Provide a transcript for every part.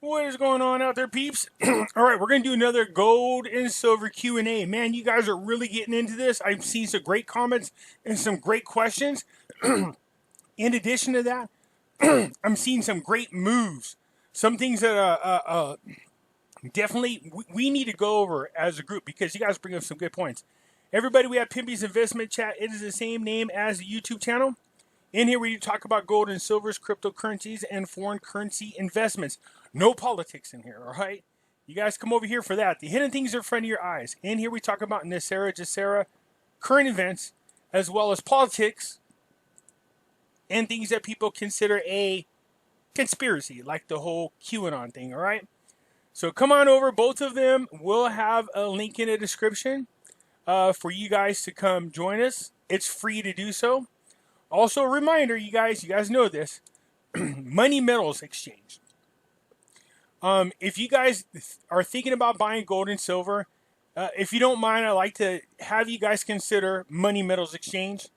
What is going on out there, peeps? All right, we're going to do another gold and silver Q&A. Man, you guys are really getting into this. I've seen some great comments and some great questions. In addition to that, I'm seeing some great moves. Some things that definitely we need to go over as a group because you guys bring up some good points. Everybody, we have Pimpy's Investment Chat. It is the same name as the YouTube channel. In here, we talk about gold and silvers, cryptocurrencies, and foreign currency investments. No politics in here, all right? You guys come over here for that. The hidden things are in front of your eyes. In here, we talk about NESARA, GESARA, current events, as well as politics, and things that people consider a conspiracy, like the whole QAnon thing, all right? So come on over. Both of them will have a link in the description for you guys to come join us. It's free to do so. Also, a reminder, you guys know this, money metals exchange. If you guys are thinking about buying gold and silver, if you don't mind, I'd like to have you guys consider Money Metals Exchange.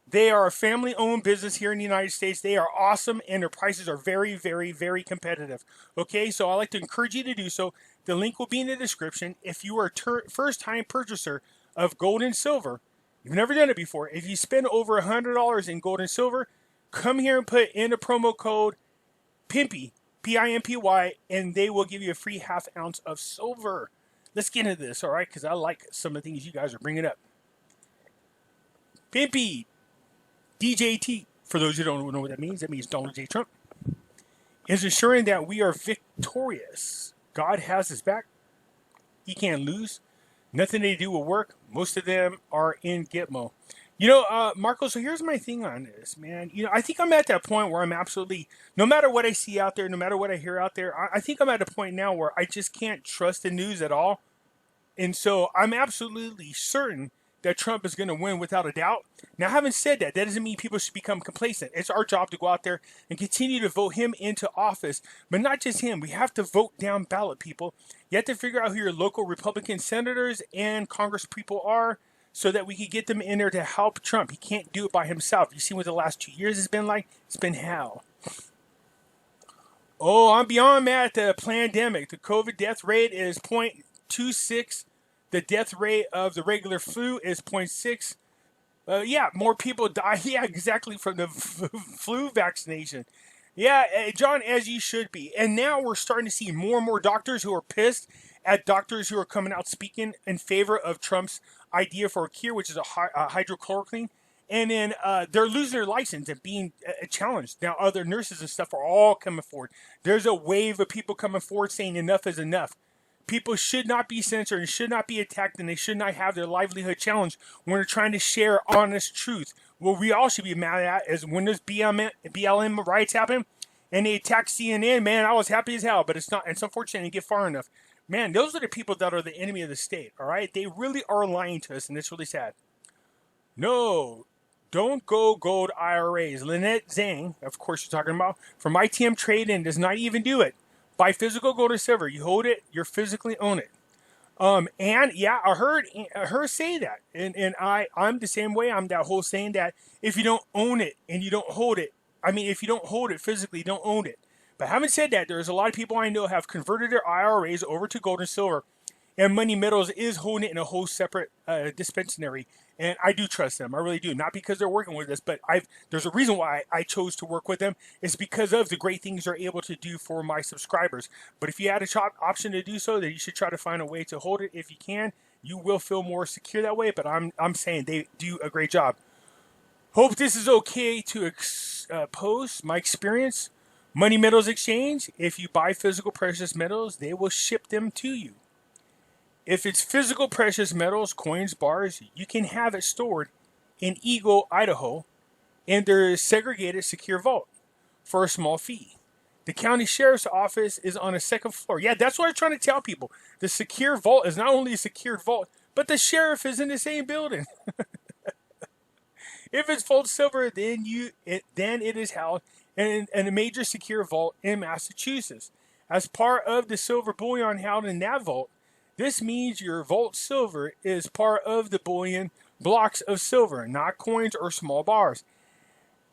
They are a family-owned business here in the United States. They are awesome, and their prices are very, very, very competitive. Okay, so I'd like to encourage you to do so. The link will be in the description. If you are a first-time purchaser of gold and silver, you've never done it before, if you spend over $100 in gold and silver, come here and put in the promo code Pimpy, P-I-M-P-Y, and they will give you a free half ounce of silver. Let's get into this, all right, because I like some of the things you guys are bringing up. Pimpy, DJT, for those who don't know what that means Donald J. Trump, is assuring that we are victorious. God has his back. He can't lose. Nothing they do will work. Most of them are in Gitmo. You know, Marco, so here's my thing on this, man. You know, I think I'm at that point where I'm absolutely, no matter what I see out there, no matter what I hear out there, I think I'm at a point now where I just can't trust the news at all. And so I'm absolutely certain that Trump is going to win without a doubt. Now, having said that, that doesn't mean people should become complacent. It's our job to go out there and continue to vote him into office. But not just him. We have to vote down ballot people. You have to figure out who your local Republican senators and Congress people are so that we can get them in there to help Trump. He can't do it by himself. You see what the last 2 years has been like? It's been hell. Oh, I'm beyond mad at the pandemic. The COVID death rate is 0.26. The death rate of the regular flu is 0.6. Yeah, more people die. Yeah, exactly, from the flu vaccination. Yeah, John, as you should be. And now we're starting to see more and more doctors who are pissed at doctors who are coming out speaking in favor of Trump's idea for a cure, which is a hydrochloroquine. And then they're losing their license and being challenged. Now, other nurses and stuff are all coming forward. There's a wave of people coming forward saying enough is enough. People should not be censored and should not be attacked, and they should not have their livelihood challenged when they're trying to share honest truth. What we all should be mad at is when those BLM riots happen and they attack CNN, man, I was happy as hell, but it's unfortunate to get far enough. Man, those are the people that are the enemy of the state, all right? They really are lying to us, and it's really sad. No, don't go gold IRAs. Lynette Zhang, of course you're talking about, from ITM Trade-In does not even do it. Buy physical gold or silver. You hold it, you physically own it. And yeah, I heard her say that. And I'm the same way. I'm that whole saying that if you don't own it and you don't hold it, I mean, if you don't hold it physically, don't own it. But having said that, there's a lot of people I know have converted their IRAs over to gold and silver. And Money Metals is holding it in a whole separate dispensary. And I do trust them. I really do. Not because they're working with us, but there's a reason why I chose to work with them. It's because of the great things they're able to do for my subscribers. But if you had a option to do so, then you should try to find a way to hold it. If you can, you will feel more secure that way. But I'm saying they do a great job. Hope this is okay to post my experience. Money Metals Exchange. If you buy physical precious metals, they will ship them to you. If it's physical precious metals, coins, bars, you can have it stored in Eagle, Idaho, in their segregated secure vault for a small fee. The county sheriff's office is on a second floor. Yeah, that's what I'm trying to tell people. The secure vault is not only a secured vault, but the sheriff is in the same building. If it's gold silver, then it is held in a major secure vault in Massachusetts. As part of the silver bullion held in that vault, this means your vault silver is part of the bullion blocks of silver, not coins or small bars.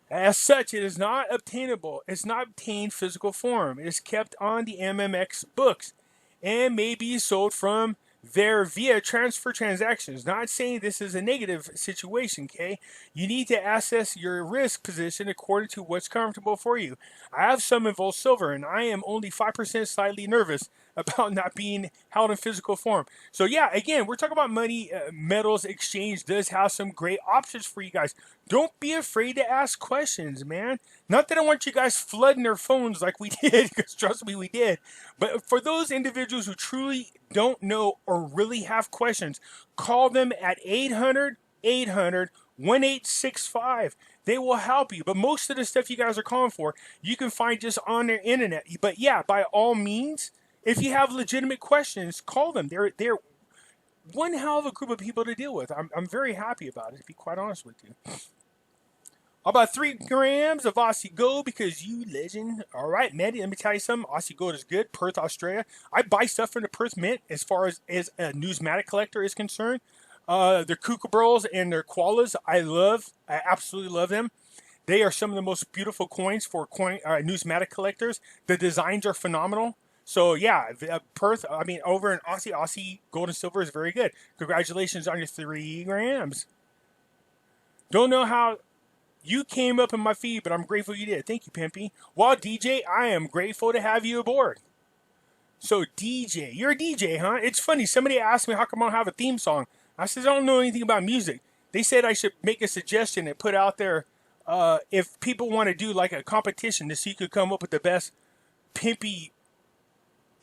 As such, it is not obtainable. It's not obtained physical form. It is kept on the MMX books and may be sold from there via transfer transactions. Not saying this is a negative situation, okay? You need to assess your risk position according to what's comfortable for you. I have some involved silver, and I am only 5% slightly nervous about not being held in physical form. So yeah, again, we're talking about money. Metals exchange does have some great options for you guys. Don't be afraid to ask questions, man. Not that I want you guys flooding their phones like we did, because trust me, we did. But for those individuals who truly don't know or really have questions, call them at 800-1865. They will help you. But most of the stuff you guys are calling for, you can find just on their internet. But yeah, by all means, if you have legitimate questions, call them. They're one hell of a group of people to deal with. I'm very happy about it, to be quite honest with you. About 3 grams of Aussie Gold because you legend. All right, Mandy, let me tell you something. Aussie Gold is good. Perth, Australia. I buy stuff from the Perth Mint as far as a numismatic collector is concerned. Their kookaburras and their koalas, I absolutely love them. They are some of the most beautiful coins for numismatic collectors. The designs are phenomenal. So yeah, Perth, I mean, over in Aussie gold and silver is very good. Congratulations on your 3 grams. Don't know how you came up in my feed, but I'm grateful you did. Thank you, Pimpy. Well, DJ, I am grateful to have you aboard. So DJ, you're a DJ, huh? It's funny, somebody asked me how come I don't have a theme song. I said, I don't know anything about music. They said I should make a suggestion and put out there if people want to do like a competition to see who could come up with the best Pimpy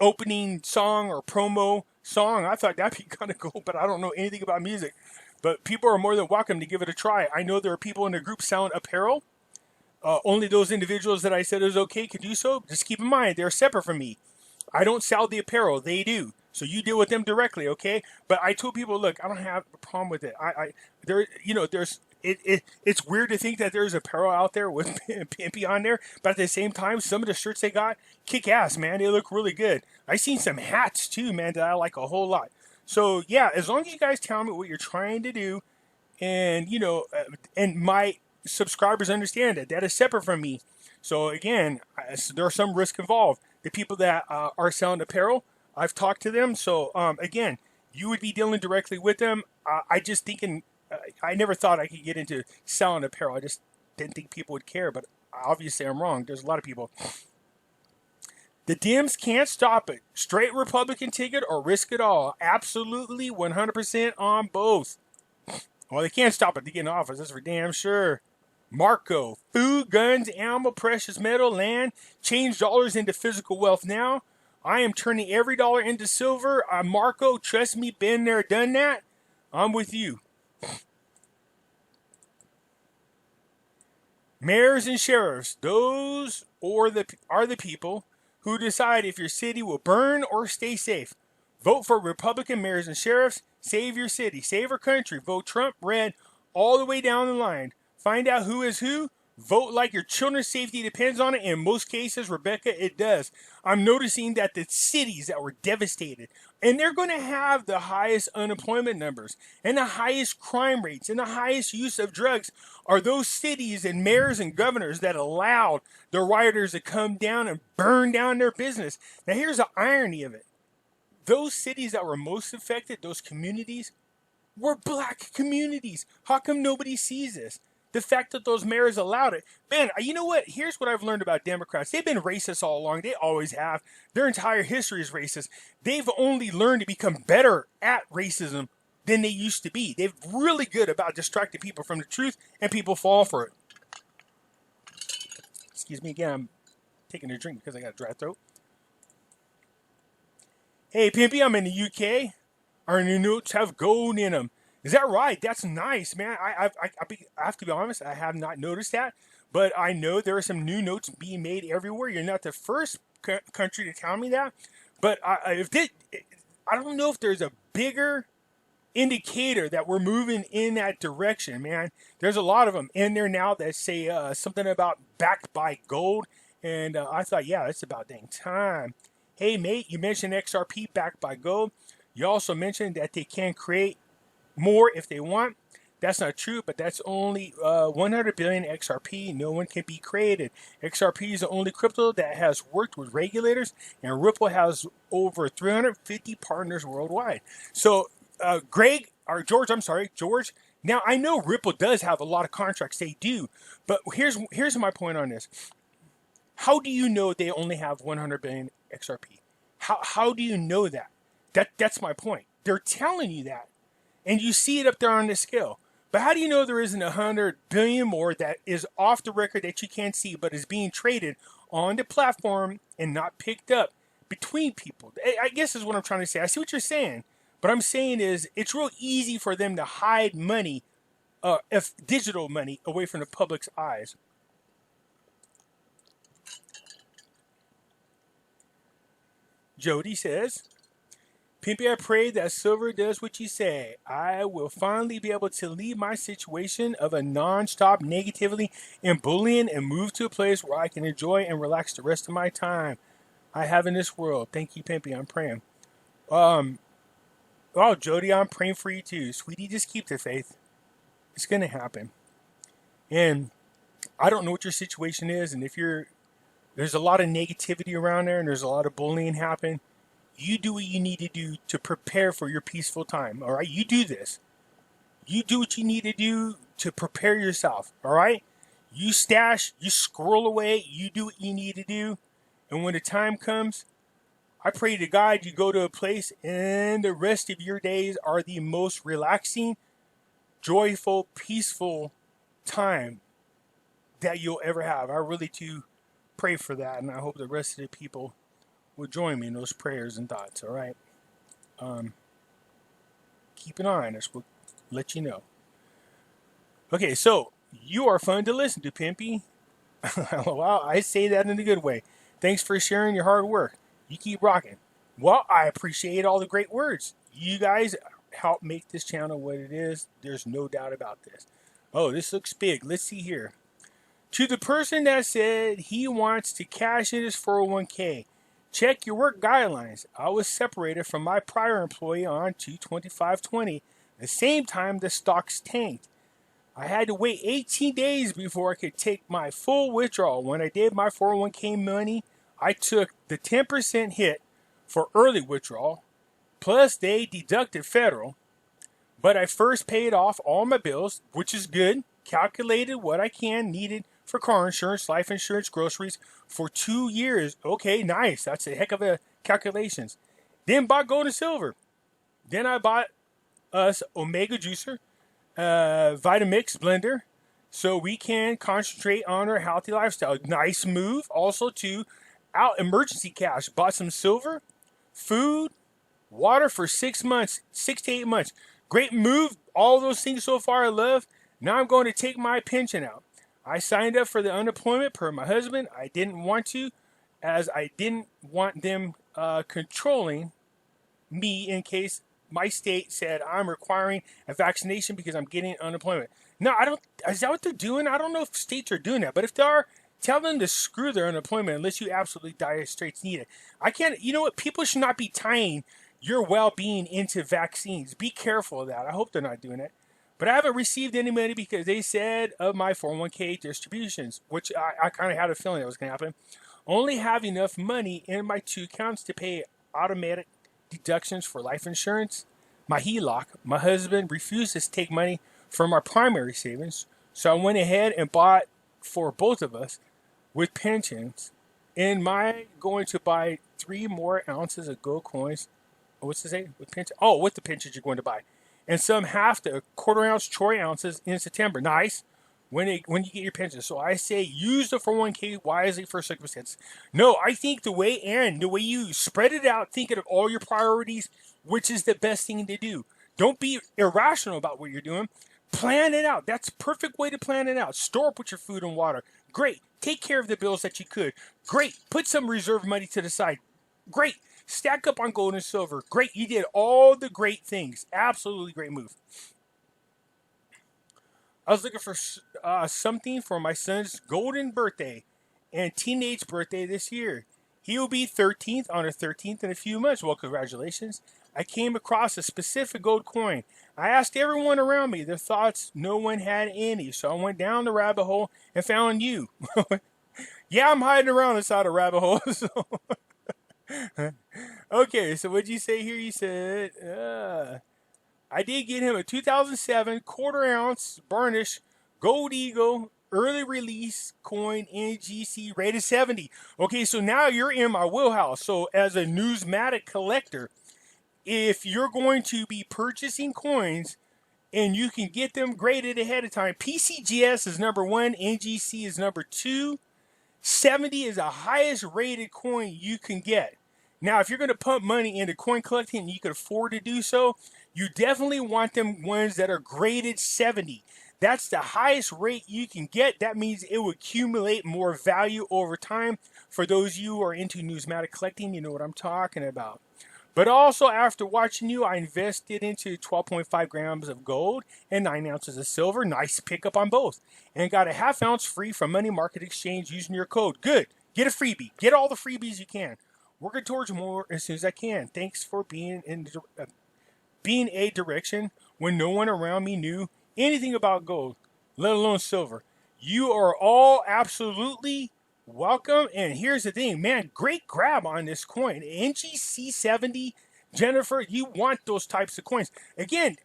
opening song or promo song. I thought that'd be kind of cool, but I don't know anything about music. But people are more than welcome to give it a try. I know there are people in the group selling apparel. Only those individuals that I said is okay can do so. Just keep in mind, they're separate from me. I don't sell the apparel. They do. So you deal with them directly, okay? But I told people, look, I don't have a problem with it. It's weird to think that there's apparel out there with Pimpy on there, but at the same time, some of the shirts they got kick ass, man. They look really good. I seen some hats too, man, that I like a whole lot. So yeah, as long as you guys tell me what you're trying to do, and and my subscribers understand that is separate from me. So again, there are some risk involved. The people that are selling apparel, I've talked to them. So again, you would be dealing directly with them. I just thinking. I never thought I could get into selling apparel. I just didn't think people would care, but obviously I'm wrong. There's a lot of people. The Dems can't stop it. Straight Republican ticket or risk it all. Absolutely 100% on both. Well, they can't stop it to get in office. That's for damn sure. Marco. Food, guns, ammo, precious metal, land. Change dollars into physical wealth now. I am turning every dollar into silver. Marco, trust me, been there, done that. I'm with you. Mayors and sheriffs, those are the people who decide if your city will burn or stay safe. Vote for Republican mayors and sheriffs. Save your city. Save our country. Vote Trump red all the way down the line. Find out who is who. Vote like your children's safety depends on it. In most cases, Rebecca, it does. I'm noticing that the cities that were devastated, and they're going to have the highest unemployment numbers and the highest crime rates and the highest use of drugs, are those cities and mayors and governors that allowed the rioters to come down and burn down their business. Now, here's the irony of it. Those cities that were most affected, those communities, were black communities. How come nobody sees this? The fact that those mayors allowed it. Man, you know what? Here's what I've learned about Democrats. They've been racist all along. They always have. Their entire history is racist. They've only learned to become better at racism than they used to be. They're really good about distracting people from the truth, and people fall for it. Excuse me again. I'm taking a drink because I got a dry throat. Hey, Pimpy, I'm in the UK. Our new notes have gold in them. Is that right? That's nice, man. I have to be honest, I have not noticed that. But I know there are some new notes being made everywhere. You're not the first country to tell me that. But I don't know if there's a bigger indicator that we're moving in that direction, man. There's a lot of them in there now that say something about backed by gold. And I thought, yeah, it's about dang time. Hey, mate, you mentioned XRP backed by gold. You also mentioned that they can create more if they want. That's not true, but that's only 100 billion XRP. No one can be created. XRP is the only crypto that has worked with regulators, and Ripple has over 350 partners worldwide. So, Greg, or George, I'm sorry, George. Now, I know Ripple does have a lot of contracts. They do. But here's my point on this. How do you know they only have 100 billion XRP? How do you know that? That's my point. They're telling you that. And you see it up there on the scale. But how do you know there isn't 100 billion more that is off the record that you can't see, but is being traded on the platform and not picked up between people? I guess is what I'm trying to say. I see what you're saying. But I'm saying is it's real easy for them to hide money, if digital money, away from the public's eyes. Jody says, Pimpy, I pray that silver does what you say. I will finally be able to leave my situation of a non-stop negativity and bullying and move to a place where I can enjoy and relax the rest of my time I have in this world. Thank you, Pimpy. I'm praying. Oh, Jody, I'm praying for you too. Sweetie, just keep the faith. It's going to happen. And I don't know what your situation is, and if there's a lot of negativity around there and there's a lot of bullying happen, you do what you need to do to prepare for your peaceful time, all right? You do this. You do what you need to do to prepare yourself, all right? You stash, you squirrel away, you do what you need to do, and when the time comes, I pray to God you go to a place and the rest of your days are the most relaxing, joyful, peaceful time that you'll ever have. I really do pray for that, and I hope the rest of the people will join me in those prayers and thoughts, all right? Keep an eye on us. We'll let you know. Okay, so you are fun to listen to, Pimpy. Wow, I say that in a good way. Thanks for sharing your hard work. You keep rocking. Well, I appreciate all the great words. You guys help make this channel what it is. There's no doubt about this. Oh, this looks big. Let's see here. To the person that said he wants to cash in his 401k, check your work guidelines. I was separated from my prior employee on 2/25/20, the same time the stocks tanked. I had to wait 18 days before I could take my full withdrawal. When I did my 401k money, I took the 10% hit for early withdrawal, plus they deducted federal. But I first paid off all my bills, which is good, calculated what I needed for car insurance, life insurance, groceries for 2 years. Okay, nice. That's a heck of a calculations. Then bought gold and silver. Then I bought us Omega Juicer, Vitamix blender, so we can concentrate on our healthy lifestyle. Nice move. Also, to out emergency cash. Bought some silver, food, water for 6 months, 6 to 8 months. Great move. All those things so far I love. Now I'm going to take my pension out. I signed up for the unemployment per my husband. I didn't want to, as I didn't want them controlling me in case my state said I'm requiring a vaccination because I'm getting unemployment. No, I don't. Is that what they're doing? I don't know if states are doing that, but if they are, tell them to screw their unemployment unless you absolutely dire straits need it. I can't. You know what? People should not be tying your well-being into vaccines. Be careful of that. I hope they're not doing it. But I haven't received any money because they said of my 401k distributions, which I kind of had a feeling that was going to happen. Only have enough money in my 2 accounts to pay automatic deductions for life insurance, my HELOC. My husband refuses to take money from our primary savings, so I went ahead and bought for both of us with pensions. Am I going to buy 3 more ounces of gold coins? What's it say? With pension? Oh, with the pensions you're going to buy. And some half to quarter ounce troy ounces in September. Nice. When you get your pension. So I say use the 401k wisely for circumstances. No, I think the way you spread it out, thinking of all your priorities, which is the best thing to do. Don't be irrational about what you're doing. Plan it out. That's a perfect way to plan it out. Store up with your food and water. Great. Take care of the bills that you could. Great. Put some reserve money to the side. Great. Stack up on gold and silver. Great. You did all the great things. Absolutely great move. I was looking for something for my son's golden birthday and teenage birthday this year. He will be 13th on the 13th in a few months. Well, congratulations. I came across a specific gold coin. I asked everyone around me their thoughts. No one had any. So I went down the rabbit hole and found you. Yeah, I'm hiding around inside a rabbit hole. So. Okay, so what'd you say here? You said, I did get him a 2007 quarter ounce burnished gold eagle early release coin NGC rated 70. Okay, so now you're in my wheelhouse. So as a numismatic collector, if you're going to be purchasing coins and you can get them graded ahead of time, PCGS is number 1, NGC is number 2. 70 is the highest rated coin you can get. Now, if you're going to pump money into coin collecting and you can afford to do so, you definitely want them ones that are graded 70. That's the highest rate you can get. That means it will accumulate more value over time. For those of you who are into numismatic collecting, you know what I'm talking about. But also, after watching you, I invested into 12.5 grams of gold and 9 ounces of silver. Nice pickup on both. And got a ½ ounce free from Money Market Exchange using your code. Good. Get a freebie. Get all the freebies you can. Working towards more as soon as I can. Thanks for being a direction when no one around me knew anything about gold, let alone silver. You are all absolutely welcome. And here's the thing, man, great grab on this coin. NGC 70, Jennifer, you want those types of coins. Again,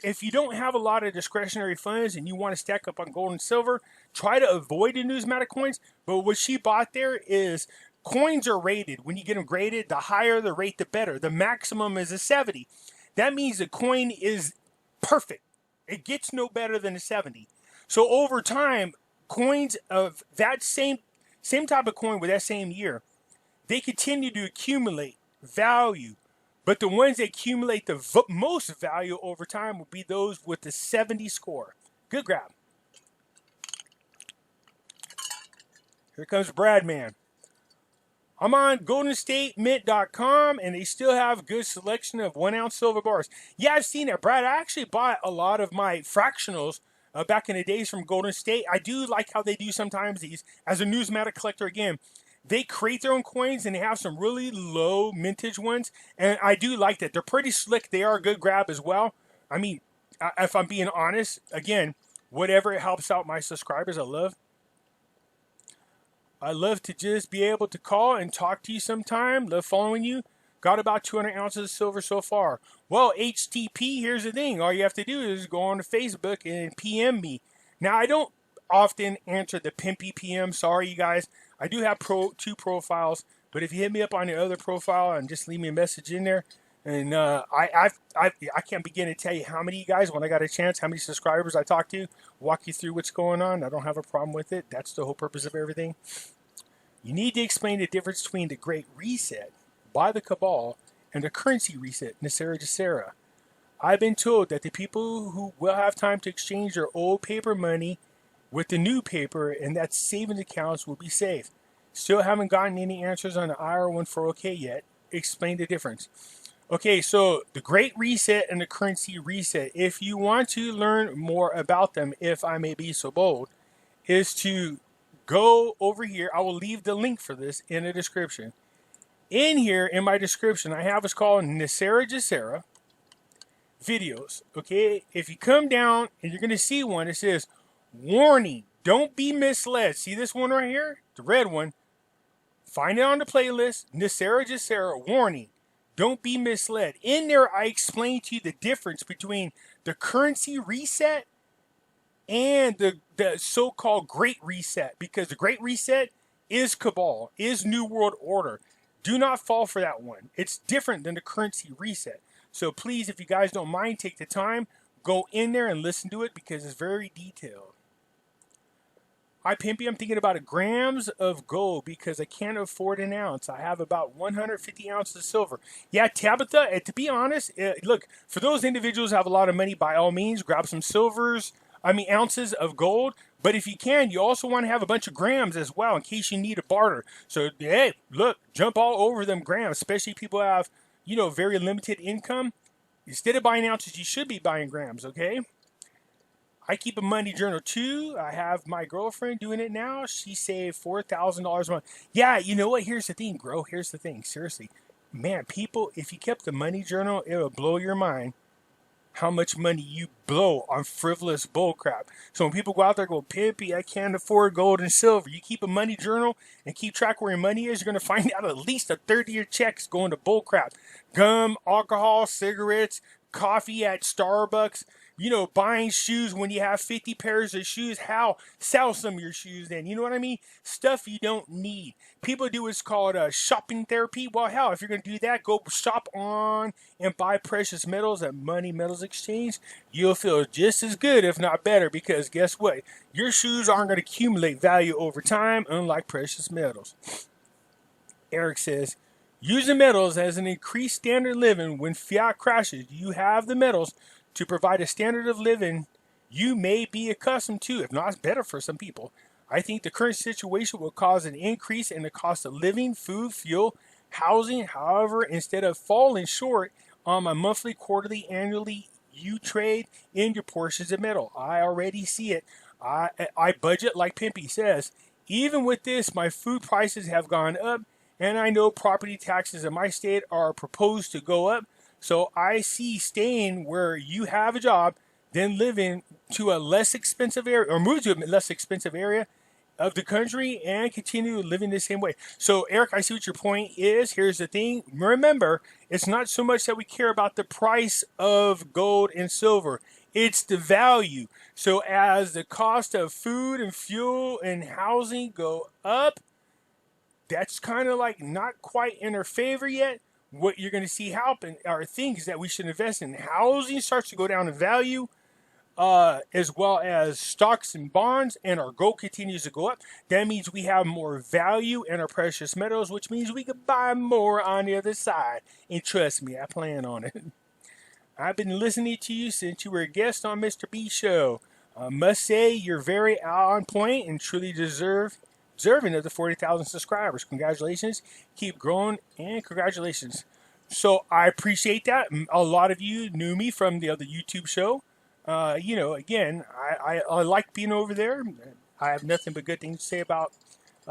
if you don't have a lot of discretionary funds and you want to stack up on gold and silver, try to avoid the numismatic coins. But what she bought there is coins are rated. When you get them graded, the higher the rate, the better. The maximum is a 70. That means the coin is perfect. It gets no better than a 70. So over time, coins of that same type of coin with that same year, they continue to accumulate value. But the ones that accumulate the most value over time will be those with the 70 score. Good grab. Here comes Bradman. I'm on goldenstatemint.com, and they still have a good selection of 1 ounce silver bars. Yeah, I've seen it, Brad. I actually bought a lot of my fractionals back in the days from Golden State. I do like how they do sometimes these. As a numismatic collector, again, they create their own coins, and they have some really low mintage ones, and I do like that. They're pretty slick. They are a good grab as well. I mean, if I'm being honest, again, whatever helps out my subscribers, I love to just be able to call and talk to you sometime. Love following you. Got about 200 ounces of silver so far. Well, HTP, here's the thing. All you have to do is go on to Facebook and PM me. Now, I don't often answer the Pimpy PM. Sorry, you guys. I do have two profiles. But if you hit me up on the other profile and just leave me a message in there, and I can't begin to tell you how many of you guys, when I got a chance, how many subscribers I talk to, walk you through what's going on. I don't have a problem with it. That's the whole purpose of everything. You need to explain the difference between the Great Reset by the Cabal and the currency reset, NESARA GESARA. I've been told that the people who will have time to exchange their old paper money with the new paper and that savings accounts will be safe. Still haven't gotten any answers on the IR14OK yet. Explain the difference. Okay, so the Great Reset and the Currency Reset, if you want to learn more about them, if I may be so bold, is to go over here. I will leave the link for this in the description. In here, in my description, I have what's called NESARA GESARA videos. Okay, if you come down and you're going to see one, it says, warning, don't be misled. See this one right here? The red one. Find it on the playlist, NESARA GESARA, warning. Don't be misled. In there, I explain to you the difference between the currency reset and the so-called Great Reset. Because the Great Reset is Cabal, is New World Order. Do not fall for that one. It's different than the currency reset. So please, if you guys don't mind, take the time, go in there and listen to it because it's very detailed. Hi, Pimpy. I'm thinking about grams of gold because I can't afford an ounce. I have about 150 ounces of silver. Yeah, Tabitha, to be honest, look, for those individuals who have a lot of money, by all means, grab some ounces of gold. But if you can, you also want to have a bunch of grams as well in case you need a barter. So, hey, look, jump all over them grams, especially people who have, very limited income. Instead of buying ounces, you should be buying grams, okay? I keep a money journal too. I have my girlfriend doing it now. She saved $4,000 a month. Yeah, you know what? Here's the thing, bro. Here's the thing. Seriously. Man, people, if you kept the money journal, it would blow your mind how much money you blow on frivolous bull crap. So when people go out there and go, Pimpy, I can't afford gold and silver. You keep a money journal and keep track where your money is, you're going to find out at least a third of your checks going to bull crap. Gum, alcohol, cigarettes, coffee at Starbucks, buying shoes when you have 50 pairs of shoes. How? Sell some of your shoes then. You know what I mean? Stuff you don't need. People do what's called shopping therapy. Well, hell, if you're going to do that, go shop on and buy precious metals at Money Metals Exchange. You'll feel just as good, if not better, because guess what? Your shoes aren't going to accumulate value over time, unlike precious metals. Eric says, using metals as an increased standard of living when fiat crashes, you have the metals to provide a standard of living you may be accustomed to, if not better for some people. I think the current situation will cause an increase in the cost of living, food, fuel, housing. However, instead of falling short on my monthly, quarterly, annually, you trade in your portions of metal. I already see it. I budget like Pimpy says. Even with this, my food prices have gone up, and I know property taxes in my state are proposed to go up. So I see staying where you have a job, then living to a less expensive area, or move to a less expensive area of the country and continue living the same way. So Eric, I see what your point is. Here's the thing. Remember, it's not so much that we care about the price of gold and silver. It's the value. So as the cost of food and fuel and housing go up, that's kind of like not quite in our favor yet. What you're going to see happen are things that we should invest in. Housing starts to go down in value, as well as stocks and bonds, and our gold continues to go up. That means we have more value in our precious metals, which means we could buy more on the other side. And trust me, I plan on it. I've been listening to you since you were a guest on Mr. B Show. I must say you're very on point and truly deserving of the 40,000 subscribers. Congratulations. Keep growing, and congratulations. So I appreciate that. A lot of you knew me from the other YouTube show. Again, I like being over there. I have nothing but good things to say about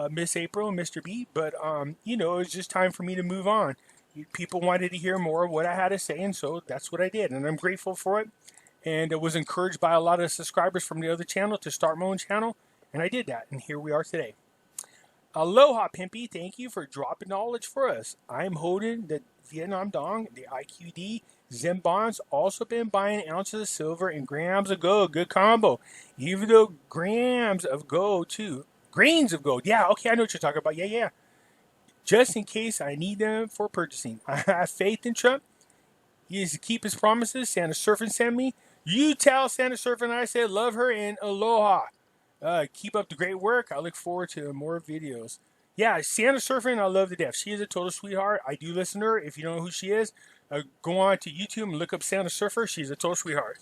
Miss April and Mr. B, but it was just time for me to move on. People wanted to hear more of what I had to say, and so that's what I did, and I'm grateful for it. And I was encouraged by a lot of subscribers from the other channel to start my own channel, and I did that, and here we are today. Aloha, Pimpy. Thank you for dropping knowledge for us. I'm holding the Vietnam Dong, the IQD, Zim bonds. Also been buying ounces of silver and grams of gold. Good combo. Even though grams of gold, too. Grains of gold. Yeah, okay, I know what you're talking about. Yeah. Just in case I need them for purchasing. I have faith in Trump. He is to keep his promises. Santa Surfing sent me. You tell Santa Surfing I said love her and aloha. Keep up the great work. I look forward to more videos. Yeah, Santa Surfing, I love to death. She is a total sweetheart. I do listen to her. If you don't know who she is, go on to YouTube and look up Santa Surfer. She's a total sweetheart.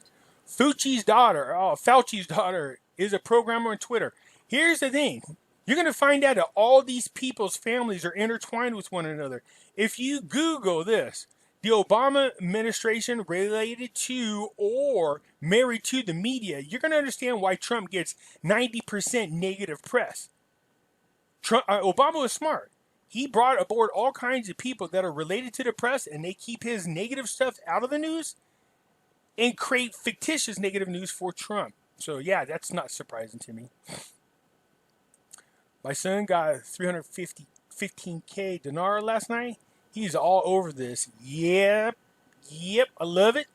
Fauci's daughter is a programmer on Twitter. Here's the thing. You're going to find out that all these people's families are intertwined with one another. If you Google this, the Obama administration related to or married to the media, you're going to understand why Trump gets 90% negative press. Obama was smart. He brought aboard all kinds of people that are related to the press, and they keep his negative stuff out of the news and create fictitious negative news for Trump. So, yeah, that's not surprising to me. My son got 15K Dinar last night. He's all over this. Yep. I love it.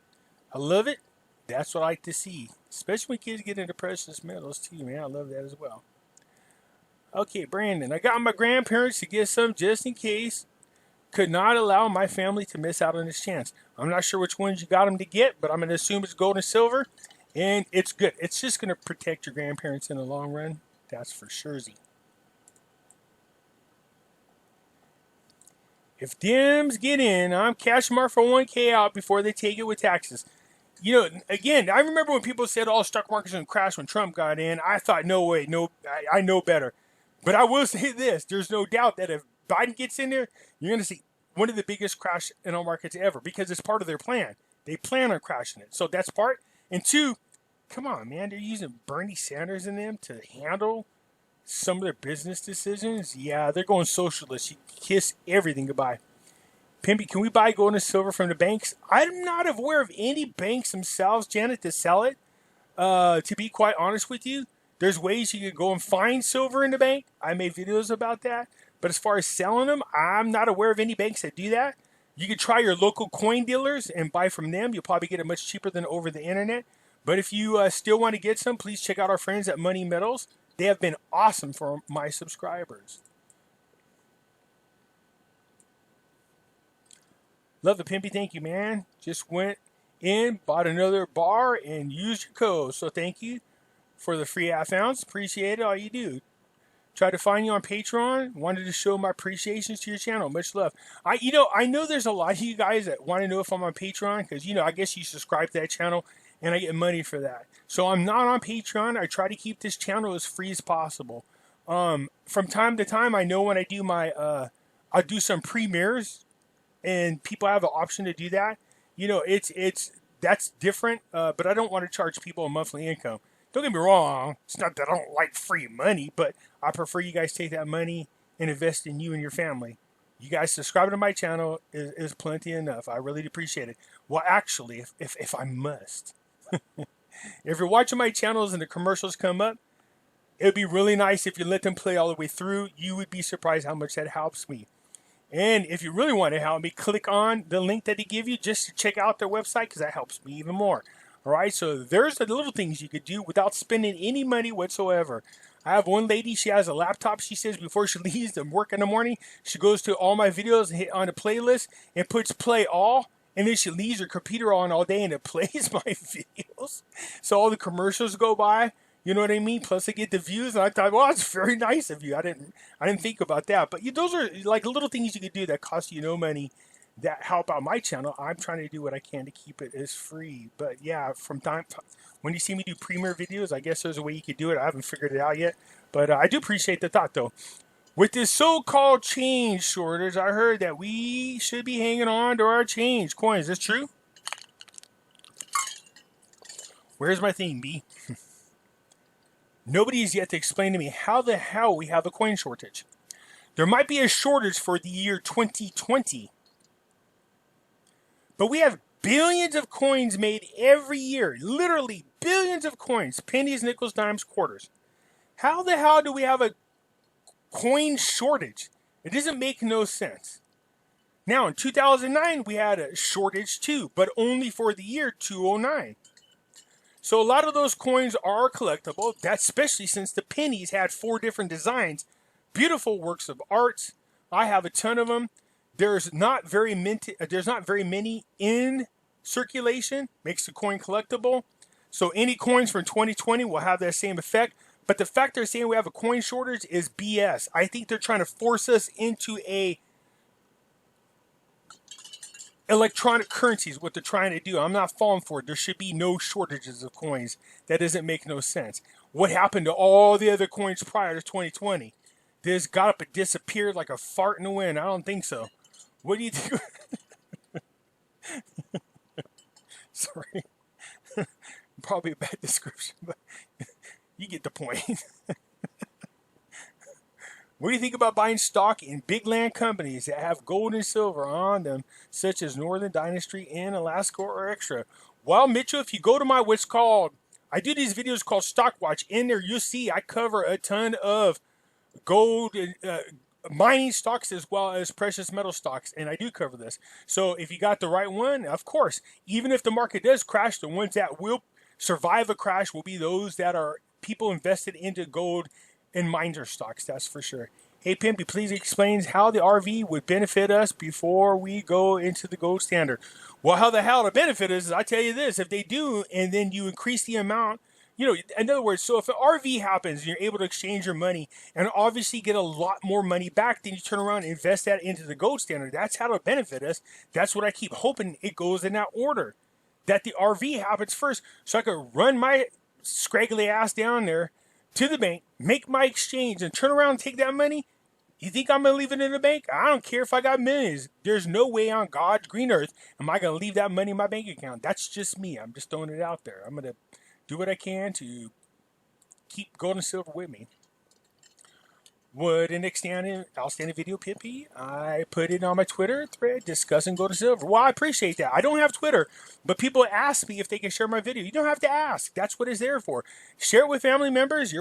That's what I like to see. Especially when kids get into precious metals too, man. I love that as well. Okay, Brandon. I got my grandparents to get some just in case. Could not allow my family to miss out on this chance. I'm not sure which ones you got them to get, but I'm going to assume it's gold and silver. And it's good. It's just going to protect your grandparents in the long run. That's for sure. If Dems get in, I'm cashing my 401k out before they take it with taxes. Again, I remember when people said all stock markets going to crash when Trump got in. I thought, no way, no, I know better. But I will say this, there's no doubt that if Biden gets in there, you're going to see one of the biggest crash in our markets ever because it's part of their plan. They plan on crashing it. So that's part. And two, come on, man. They're using Bernie Sanders and them to handle some of their business decisions. Yeah, they're going socialist. You kiss everything goodbye. Pimpy, can we buy gold and silver from the banks? I'm not aware of any banks themselves, Janet, to sell it. To be quite honest with you, there's ways you could go and find silver in the bank. I made videos about that. But as far as selling them, I'm not aware of any banks that do that. You could try your local coin dealers and buy from them. You'll probably get it much cheaper than over the internet. But if you still want to get some, please check out our friends at Money Metals. They have been awesome for my subscribers. Love the Pimpy. Thank you, man. Just went in, bought another bar, and used your code. So thank you for the free half ounce. Appreciate it. All you do. Try to find you on Patreon. Wanted to show my appreciations to your channel. Much love. I know there's a lot of you guys that want to know if I'm on Patreon because, I guess you subscribe to that channel and I get money for that. So I'm not on Patreon. I try to keep this channel as free as possible. From time to time, I know when I do my, I'll do some premieres and people have an option to do that. That's different, but I don't want to charge people a monthly income. Don't get me wrong, it's not that I don't like free money, but I prefer you guys take that money and invest in you and your family. You guys subscribe to my channel is plenty enough. I really appreciate it. Well, actually, if I must, if you're watching my channels and the commercials come up, it would be really nice if you let them play all the way through. You would be surprised how much that helps me. And if you really want to help me, click on the link that they give you just to check out their website because that helps me even more. All right, so there's the little things you could do without spending any money whatsoever. I have one lady, she has a laptop. She says before she leaves to work in the morning, she goes to all my videos and hit on the playlist and puts play all. And then she leaves her computer on all day and it plays my videos. So all the commercials go by. You know what I mean? Plus I get the views. And I thought, well, that's very nice of you. I didn't think about that. But those are like little things you could do that cost you no money that help out my channel. I'm trying to do what I can to keep it as free. But yeah, from time when you see me do premiere videos, I guess there's a way you could do it. I haven't figured it out yet. But I do appreciate the thought, though. With this so-called change shortage, I heard that we should be hanging on to our change coins. Is this true? Where's my thing, B? Nobody has yet to explain to me how the hell we have a coin shortage. There might be a shortage for the year 2020. But we have billions of coins made every year. Literally billions of coins. Pennies, nickels, dimes, quarters. How the hell do we have a coin shortage? It doesn't make no sense. Now, in 2009, we had a shortage too, but only for the year 2009. So a lot of those coins are collectible. That's especially since the pennies had 4 different designs. Beautiful works of art. I have a ton of them. There's not very many in circulation. Makes the coin collectible. So any coins from 2020 will have that same effect. But the fact they're saying we have a coin shortage is BS. I think they're trying to force us into a electronic currencies, what they're trying to do. I'm not falling for it. There should be no shortages of coins. That doesn't make no sense. What happened to all the other coins prior to 2020? They just got up and disappeared like a fart in the wind. I don't think so. What do you think? Sorry. Probably a bad description, but you get the point. What do you think about buying stock in big land companies that have gold and silver on them, such as Northern Dynasty and Alaska or Extra? Well, Mitchell, if you go to my what's called, I do these videos called Stock Watch. In there, you'll see I cover a ton of gold and mining stocks as well as precious metal stocks, and I do cover this. So if you got the right one, of course, even if the market does crash, the ones that will survive a crash will be those that are people invested into gold and miner stocks, that's for sure. Hey Pimpy, please explain how the RV would benefit us before we go into the gold standard. Well, how the hell to benefit us is, I tell you this, if they do, and then you increase the amount, in other words, so if an RV happens and you're able to exchange your money and obviously get a lot more money back, then you turn around and invest that into the gold standard. That's how to benefit us. That's what I keep hoping it goes in that order. That the RV happens first so I could run my scraggly ass down there to the bank, make my exchange, and turn around and take that money. You think I'm going to leave it in the bank? I don't care if I got millions. There's no way on God's green earth am I going to leave that money in my bank account. That's just me. I'm just throwing it out there. I'm going to do what I can to keep gold and silver with me. What an outstanding video, Pimpy. I put it on my Twitter thread discussing gold and silver. Well, I appreciate that. I don't have Twitter, but people ask me if they can share my video. You don't have to ask. That's what it's there for. Share it with family members.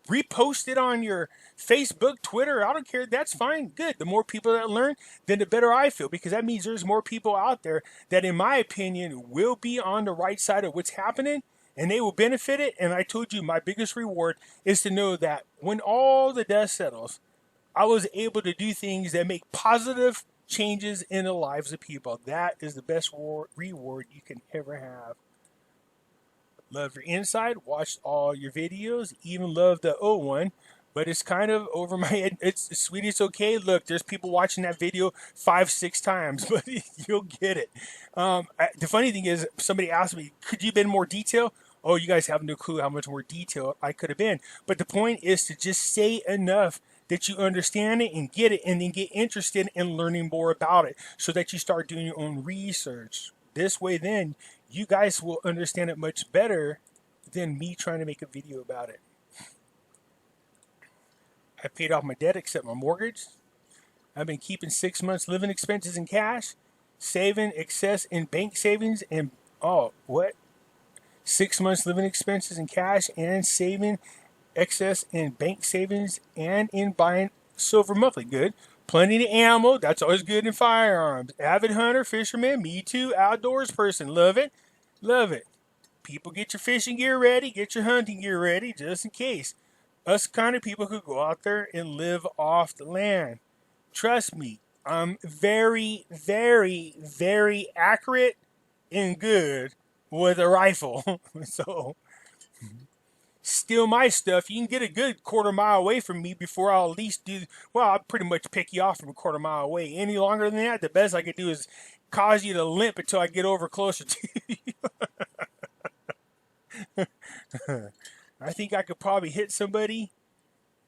Repost it on your Facebook, Twitter. I don't care. That's fine. Good. The more people that learn, then the better I feel, because that means there's more people out there that, in my opinion, will be on the right side of what's happening, and they will benefit it. And I told you my biggest reward is to know that when all the dust settles, I was able to do things that make positive changes in the lives of people. That is the best reward you can ever have. Love your inside. Watched all your videos. Even love the O one. But it's kind of over my head. It's sweetie, it's okay. Look, there's people watching that video 5-6 times, but you'll get it. The funny thing is, somebody asked me, could you have been more detailed? Oh, you guys have no clue how much more detailed I could have been. But the point is to just say enough that you understand it and get it, and then get interested in learning more about it, so that you start doing your own research. This way, then, you guys will understand it much better than me trying to make a video about it. I paid off my debt except my mortgage. I've been keeping 6 months living expenses in cash, saving excess in bank savings, and 6 months living expenses in cash and saving excess in bank savings and in buying silver monthly. Good. Plenty of ammo. That's always good in firearms. Avid hunter, fisherman, me too, outdoors person. Love it. Love it. People, get your fishing gear ready. Get your hunting gear ready, just in case. Us kind of people who go out there and live off the land. Trust me, I'm very, very, very accurate and good with a rifle. So, steal my stuff. You can get a good quarter-mile away from me before I'll at least do... Well, I'll pretty much pick you off from a quarter-mile away. Any longer than that, the best I could do is cause you to limp until I get over closer to you. I think I could probably hit somebody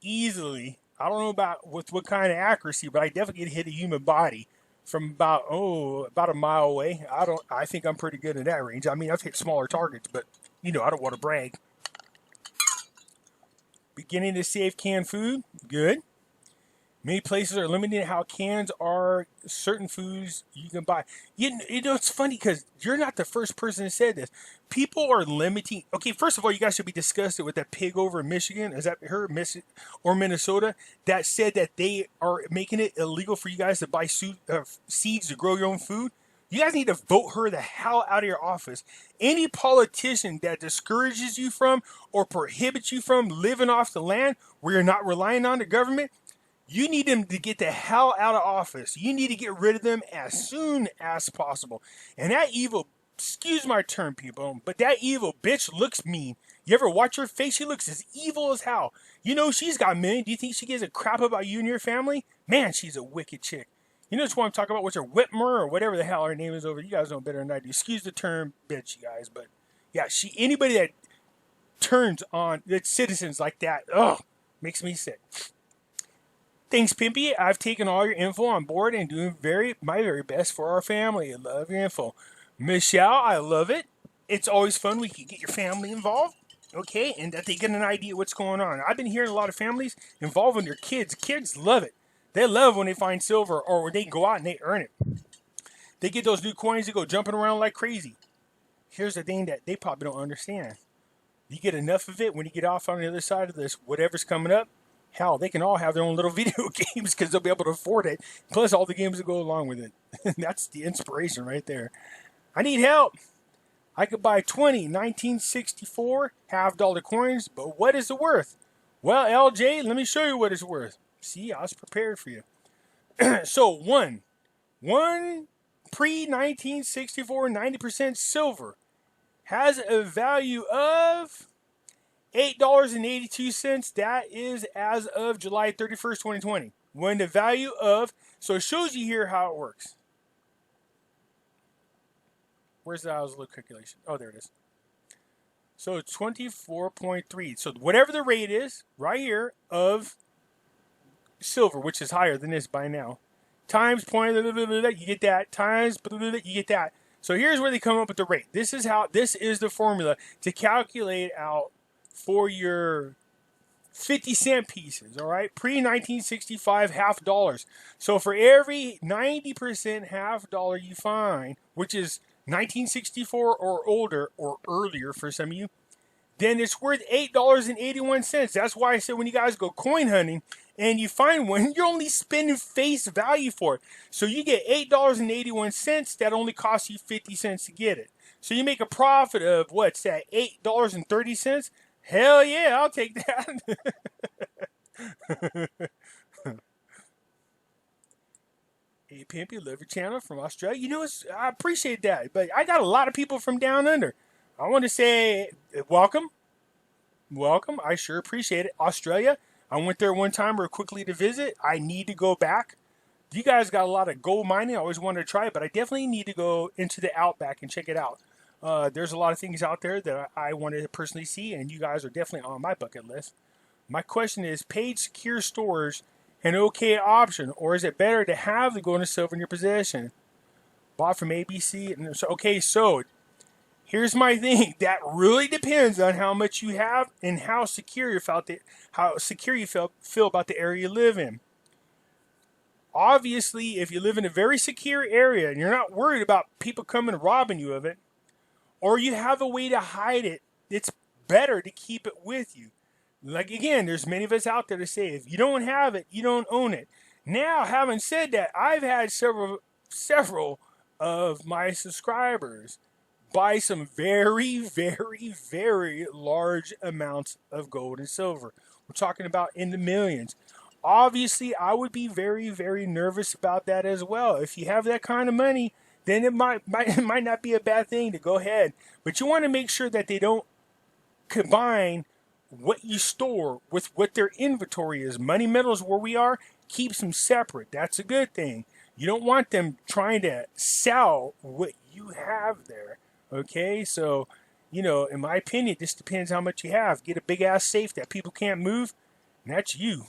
easily. I don't know about with what kind of accuracy, but I definitely could hit a human body from about a mile away. I think I'm pretty good in that range. I mean, I've hit smaller targets, but I don't want to brag. Beginning to save canned food. Good. Many places are limiting how cans are certain foods you can buy. It's funny because you're not the first person that said this. People are limiting. Okay, first of all, you guys should be disgusted with that pig over in Michigan. Is that her, or Minnesota, that said that they are making it illegal for you guys to buy seeds to grow your own food? You guys need to vote her the hell out of your office. Any politician that discourages you from or prohibits you from living off the land where you're not relying on the government, you need them to get the hell out of office. You need to get rid of them as soon as possible. And that evil, excuse my term, people, but that evil bitch looks mean. You ever watch her face? She looks as evil as hell. She's got money. Do you think she gives a crap about you and your family? Man, she's a wicked chick. That's what I'm talking about. What's her, Whitmer, or whatever the hell her name is over. You guys know better than I do. Excuse the term, bitch, you guys. But yeah, anybody that turns on the citizens like that, makes me sick. Thanks, Pimpy. I've taken all your info on board and doing my very best for our family. I love your info. Michelle, I love it. It's always fun when you can get your family involved, okay, and that they get an idea what's going on. I've been hearing a lot of families involving their kids. Kids love it. They love when they find silver or when they go out and they earn it. They get those new coins, they go jumping around like crazy. Here's the thing that they probably don't understand. You get enough of it when you get off on the other side of this, whatever's coming up, hell, they can all have their own little video games because they'll be able to afford it. Plus all the games that go along with it. That's the inspiration right there. I need help. I could buy 20 1964 half-dollar coins, but what is it worth? Well, LJ, let me show you what it's worth. See, I was prepared for you. So, one pre-1964 90% silver has a value of $8.82. That is as of July 31st, 2020. When the value of, so it shows you here how it works. Where's the little calculation? Oh, there it is. So 24.3. So whatever the rate is, right here, of silver, which is higher than this by now, times point, you get that, times, you get that. So here's where they come up with the rate. This is the formula to calculate out for your 50-cent pieces, all right? Pre-1965 half dollars. So for every 90% half dollar you find, which is 1964 or older or earlier for some of you, then it's worth $8.81. That's why I said when you guys go coin hunting and you find one, you're only spending face value for it. So you get $8.81. That only costs you 50 cents to get it. So you make a profit of, what's that, $8.30? Hell yeah, I'll take that. Hey, Pimpy, love your channel from Australia. You know, I appreciate that. But I got a lot of people from down under. I want to say welcome. Welcome. I sure appreciate it. Australia, I went there one time real quickly to visit. I need to go back. You guys got a lot of gold mining. I always wanted to try it, but I definitely need to go into the Outback and check it out. There's a lot of things out there that I wanted to personally see, and you guys are definitely on my bucket list. My question is, paid secure storage an okay option, or is it better to have the gold and silver in your possession? Bought from ABC. And so, okay, so here's my thing. That really depends on how much you have and how secure you feel about the area you live in. Obviously, if you live in a very secure area and you're not worried about people coming and robbing you of it, or you have a way to hide it, it's better to keep it with you. Like, again, there's many of us out there to say, if you don't have it, you don't own it. Now, having said that, I've had several of my subscribers buy some very, very, very large amounts of gold and silver. We're talking about in the millions. Obviously, I would be very, very nervous about that as well. If you have that kind of money, then it might not be a bad thing to go ahead. But you want to make sure that they don't combine what you store with what their inventory is. Money metals, where we are, keeps them separate. That's a good thing. You don't want them trying to sell what you have there. Okay, so, you know, in my opinion, this depends how much you have. Get a big ass safe that people can't move, and that's you.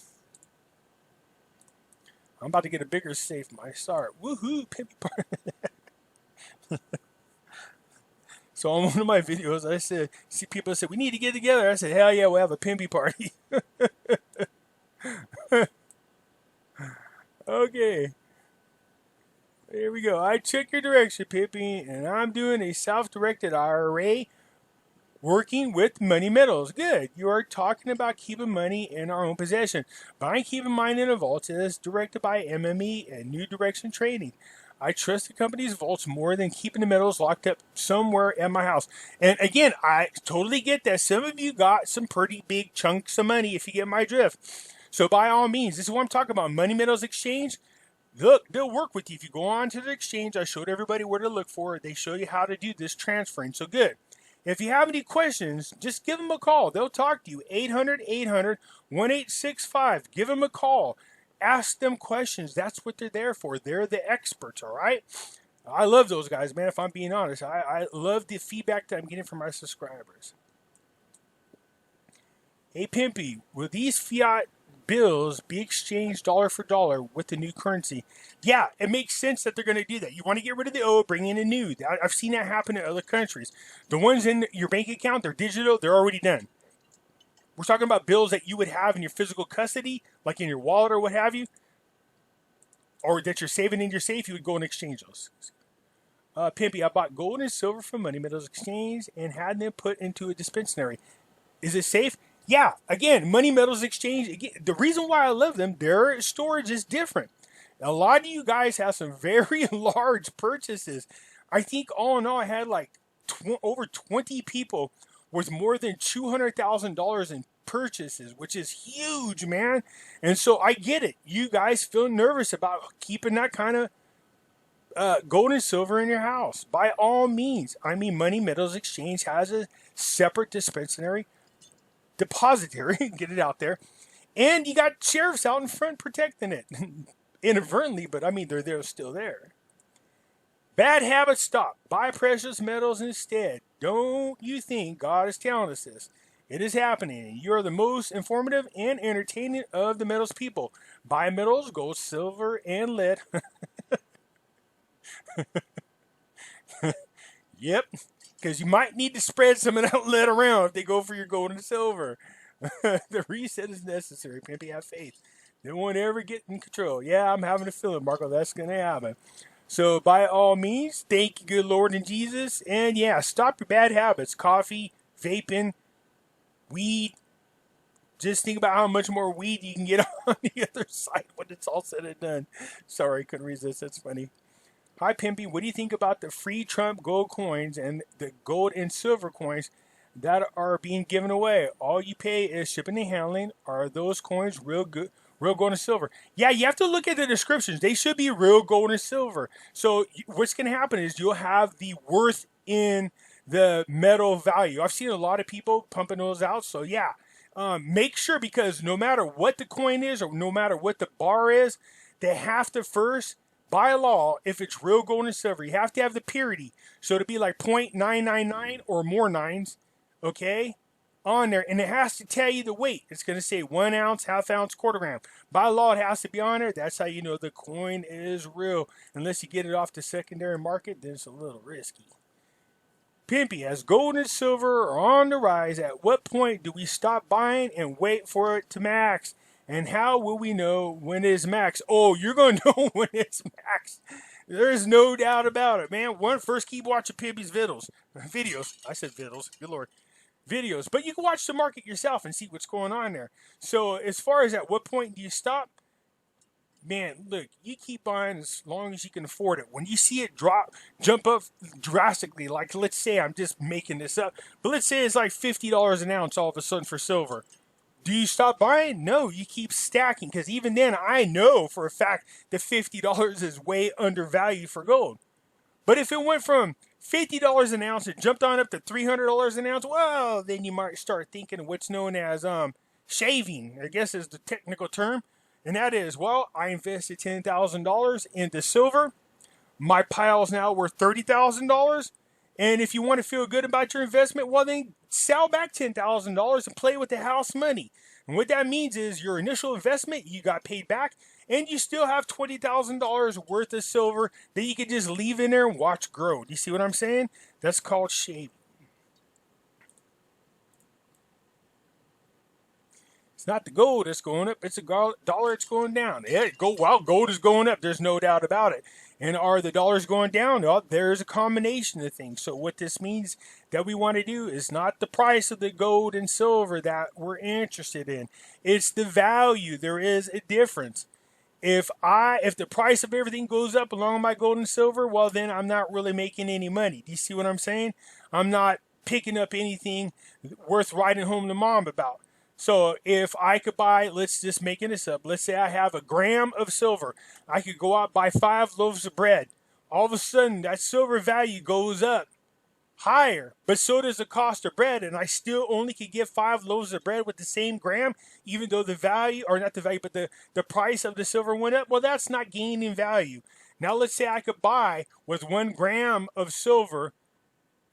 I'm about to get a bigger safe myself. Woohoo, Pimpy party. So on one of my videos, I said, see, people said, we need to get together. I said, hell yeah, we'll have a Pimpy party. Okay. Here we go. I took your direction, Pimpy, and I'm doing a self-directed IRA working with money metals. Good. You are talking about keeping money in our own possession. Buying, keeping mine in a vault is directed by MME and New Direction Trading. I trust the company's vaults more than keeping the metals locked up somewhere at my house. And again, I totally get that. Some of you got some pretty big chunks of money, if you get my drift. So by all means, this is what I'm talking about. Money Metals Exchange. Look, they'll work with you. If you go on to the exchange, I showed everybody where to look for. They show you how to do this transferring. So good. If you have any questions, just give them a call. They'll talk to you. 800-800-1865. Give them a call. Ask them questions. That's what they're there for. They're the experts, all right? I love those guys, man, if I'm being honest. I love the feedback that I'm getting from my subscribers. Hey, Pimpy, will these Fiat bills be exchanged dollar for dollar with the new currency? Yeah, it makes sense that they're going to do that. You want to get rid of the old, bring in a new. I've seen that happen in other countries. The ones in your bank account, they're digital, they're already done. We're talking about bills that you would have in your physical custody, like in your wallet or what have you, or that you're saving in your safe. You would go and exchange those. Pimpy, I bought gold and silver from Money Metals Exchange and had them put into a dispensary. Is it safe? Yeah, again, Money Metals Exchange, again, the reason why I love them, their storage is different. A lot of you guys have some very large purchases. I think all in all, I had like over 20 people with more than $200,000 in purchases, which is huge, man. And so I get it. You guys feel nervous about keeping that kind of gold and silver in your house. By all means. I mean, Money Metals Exchange has a separate dispensary depository, get it out there, and you got sheriffs out in front protecting it inadvertently, but I mean they're still there. Bad habits stop. Buy precious metals instead. Don't you think God is telling us this? It is happening. You are the most informative and entertaining of the metals people. Buy metals, gold, silver, and lead. Yep, because you might need to spread some of that lead around if they go for your gold and silver. The reset is necessary. Pimpy, have faith. They won't ever get in control. Yeah, I'm having a feeling, Marco, that's going to happen. So by all means, thank you, good Lord and Jesus. And yeah, stop your bad habits. Coffee, vaping, weed. Just think about how much more weed you can get on the other side when it's all said and done. Sorry, couldn't resist. That's funny. Hi, Pimpy. What do you think about the free Trump gold coins and the gold and silver coins that are being given away? All you pay is shipping and handling. Are those coins real good? Real gold and silver? Yeah, you have to look at the descriptions. They should be real gold and silver. So what's going to happen is you'll have the worth in the metal value. I've seen a lot of people pumping those out. So yeah, make sure, because no matter what the coin is or no matter what the bar is, they have to first, by law, if it's real gold and silver, you have to have the purity. So to be like 0.999 or more nines, okay, on there. And it has to tell you the weight. It's going to say 1 ounce, half ounce, quarter gram. By law, it has to be on there. That's how you know the coin is real. Unless you get it off the secondary market, then it's a little risky. Pimpy, as gold and silver are on the rise, at what point do we stop buying and wait for it to max? And how will we know when it's max? Oh, you're going to know when it's max. There's no doubt about it, man. First keep watching Pimpy's videos. I said viddles. Good Lord. Videos. But you can watch the market yourself and see what's going on there. So as far as at what point do you stop? Man, look, you keep buying as long as you can afford it. When you see it jump up drastically, like let's say, I'm just making this up, but let's say it's like $50 an ounce all of a sudden for silver. Do you stop buying? No, you keep stacking, because even then I know for a fact that $50 is way undervalued for gold. But if it went from $50 an ounce and jumped on up to $300 an ounce, well, then you might start thinking of what's known as shaving, I guess is the technical term. And that is, well, I invested $10,000 into silver. My pile's now worth $30,000. And if you want to feel good about your investment, well, then sell back $10,000 and play with the house money. And what that means is your initial investment, you got paid back, and you still have $20,000 worth of silver that you can just leave in there and watch grow. Do you see what I'm saying? That's called shaving. It's not the gold that's going up. It's the dollar that's going down. Yeah, gold is going up. There's no doubt about it. And are the dollars going down? Well, there's a combination of things. So what this means that we want to do is not the price of the gold and silver that we're interested in. It's the value. There is a difference. If the price of everything goes up along my gold and silver, well, then I'm not really making any money. Do you see what I'm saying? I'm not picking up anything worth writing home to mom about. So if I could buy, let's just making this up. Let's say I have a gram of silver. I could go out buy 5 loaves of bread. All of a sudden, that silver value goes up higher, but so does the cost of bread, and I still only could get 5 loaves of bread with the same gram, even though the value, or not the value, but the price of the silver went up. Well, that's not gaining value. Now let's say I could buy with 1 gram of silver,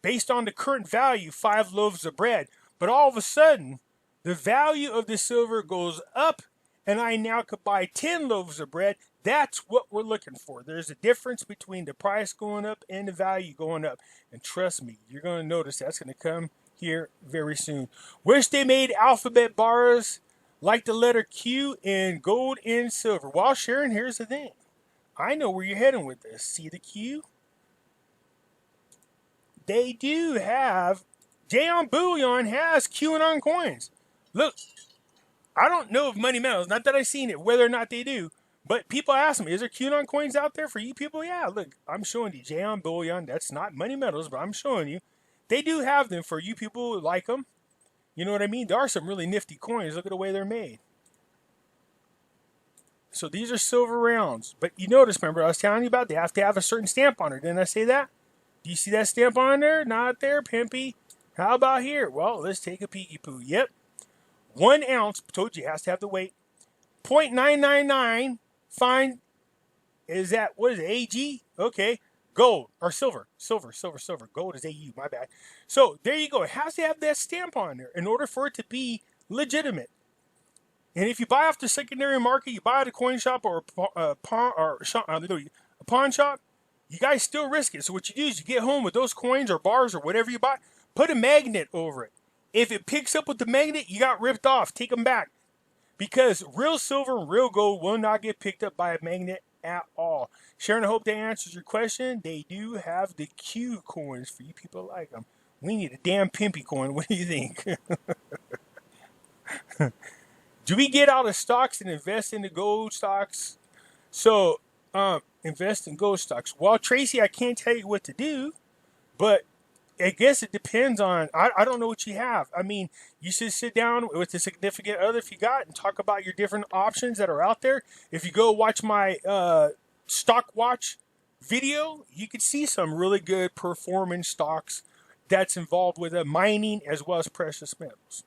based on the current value, 5 loaves of bread, but all of a sudden, the value of the silver goes up, and I now could buy 10 loaves of bread. That's what we're looking for. There's a difference between the price going up and the value going up. And trust me, you're going to notice that's going to come here very soon. Wish they made alphabet bars like the letter Q in gold and silver. Well, Sharon, here's the thing. I know where you're heading with this. See the Q? They do have, Jayon Bullion has QAnon coins. Look, I don't know of Money Metals, not that I've seen it, whether or not they do, but people ask me, is there QAnon coins out there for you people? Yeah, look, I'm showing you Jayon Bullion. That's not Money Metals, but I'm showing you. They do have them for you people who like them. You know what I mean? There are some really nifty coins. Look at the way they're made. So these are silver rounds. But you notice, remember, I was telling you about they have to have a certain stamp on it. Didn't I say that? Do you see that stamp on there? Not there, Pimpy. How about here? Well, let's take a peeky poo. Yep. 1 ounce, told you, has to have the weight. 0.999, fine. Is that, what is it, AG? Okay. Gold, or silver. Silver. Gold is AU, my bad. So, there you go. It has to have that stamp on there in order for it to be legitimate. And if you buy off the secondary market, you buy at a coin shop or a pawn shop, you guys still risk it. So what you do is you get home with those coins or bars or whatever you buy, put a magnet over it. If it picks up with the magnet, you got ripped off. Take them back. Because real silver and real gold will not get picked up by a magnet at all. Sharon, I hope that answers your question. They do have the Q coins for you people like them. We need a damn Pimpy coin. What do you think? Do we get out of stocks and invest in the gold stocks? So, invest in gold stocks. Well, Tracy, I can't tell you what to do, but I guess it depends on, I don't know what you have. I mean, you should sit down with a significant other if you got and talk about your different options that are out there. If you go watch my stock watch video, you can see some really good performing stocks that's involved with mining as well as precious metals.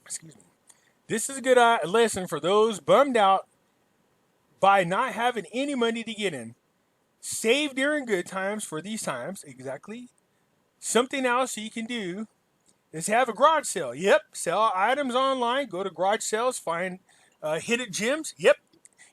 Excuse me. This is a good lesson for those bummed out by not having any money to get in. Save during good times for these times. Exactly. Something else you can do is have a garage sale. Yep. Sell items online. Go to garage sales. Find hidden gems. Yep.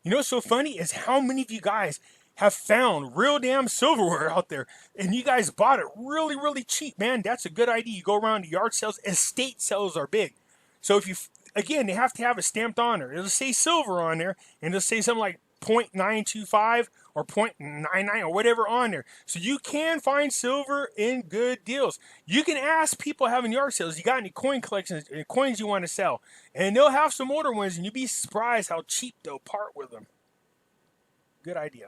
You know what's so funny is how many of you guys have found real damn silverware out there and you guys bought it really, really cheap, man. That's a good idea. You go around to yard sales. Estate sales are big. So if you, again, they have to have it stamped on there. It'll say silver on there and it'll say something like 0.925 or 0.99 or whatever on there. So you can find silver in good deals. You can ask people having yard sales, you got any coin collections, coins you want to sell? And they'll have some older ones and you'll be surprised how cheap they'll part with them. Good idea.